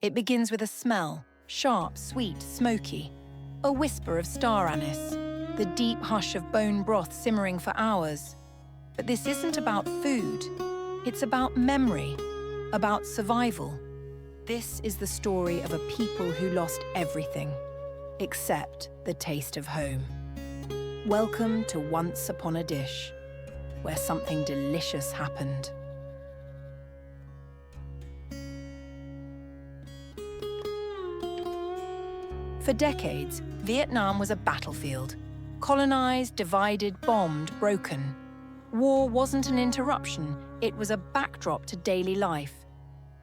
It begins with a smell, sharp, sweet, smoky, a whisper of star anise, the deep hush of bone broth simmering for hours. But this isn't about food. It's about memory, about survival. This is the story of a people who lost everything, except the taste of home. Welcome to Once Upon a Dish, where something delicious happened. For decades, Vietnam was a battlefield. Colonized, divided, bombed, broken. War wasn't an interruption, it was a backdrop to daily life.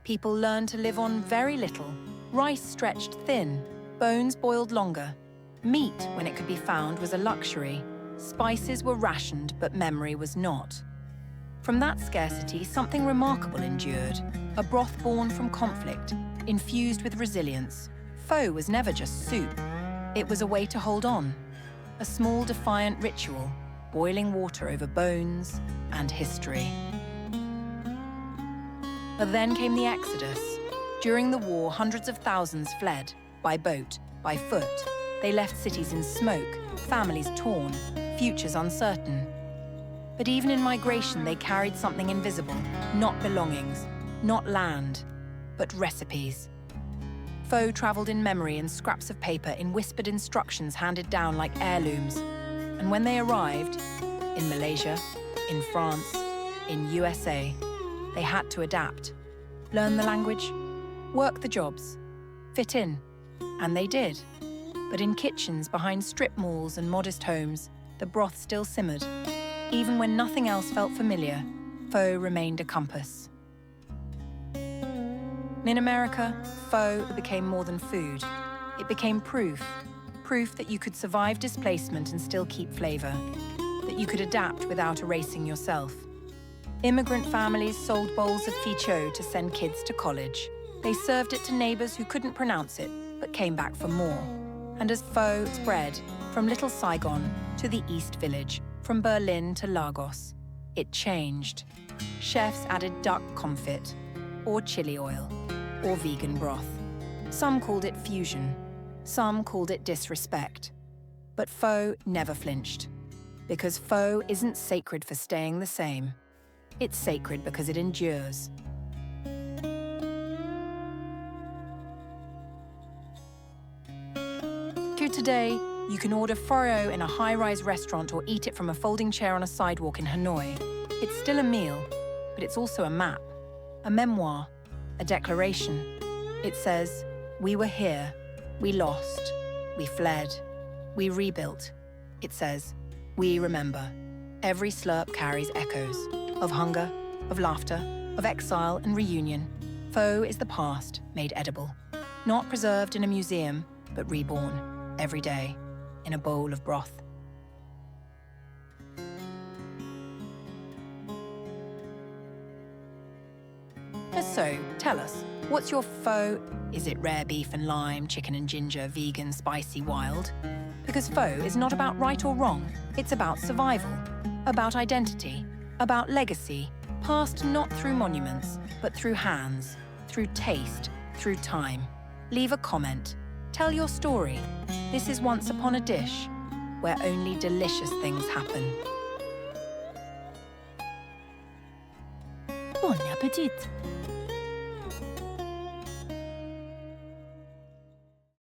People learned to live on very little. Rice stretched thin, bones boiled longer. Meat, when it could be found, was a luxury. Spices were rationed, but memory was not. From that scarcity, something remarkable endured. A broth born from conflict, infused with resilience. Pho was never just soup. It was a way to hold on. A small, defiant ritual, boiling water over bones and history. But then came the Exodus. During the war, hundreds of thousands fled, by boat, by foot. They left cities in smoke, families torn, futures uncertain. But even in migration, they carried something invisible, not belongings, not land, but recipes. Pho traveled in memory in scraps of paper in whispered instructions handed down like heirlooms. And when they arrived, in Malaysia, in France, in USA, they had to adapt, learn the language, work the jobs, fit in. And they did. But in kitchens behind strip malls and modest homes, the broth still simmered. Even when nothing else felt familiar, pho remained a compass. In America, pho became more than food. It became proof that you could survive displacement and still keep flavor, that you could adapt without erasing yourself. Immigrant families sold bowls of phi cho to send kids to college. They served it to neighbors who couldn't pronounce it, but came back for more. And as pho spread from Little Saigon to the East Village, from Berlin to Lagos, it changed. Chefs added duck confit, or chili oil, or vegan broth. Some called it fusion. Some called it disrespect. But pho never flinched. Because pho isn't sacred for staying the same. It's sacred because it endures. Today, you can order pho in a high-rise restaurant or eat it from a folding chair on a sidewalk in Hanoi. It's still a meal, but it's also a map, a memoir, a declaration. It says, we were here, we lost, we fled, we rebuilt. It says, we remember. Every slurp carries echoes of hunger, of laughter, of exile and reunion. Pho is the past made edible, not preserved in a museum, but reborn. Every day, in a bowl of broth. So, tell us, what's your pho? Is it rare beef and lime, chicken and ginger, vegan, spicy, wild? Because pho is not about right or wrong, it's about survival, about identity, about legacy, passed not through monuments, but through hands, through taste, through time. Leave a comment. Tell your story. This is Once Upon a Dish, where only delicious things happen. Bon appétit!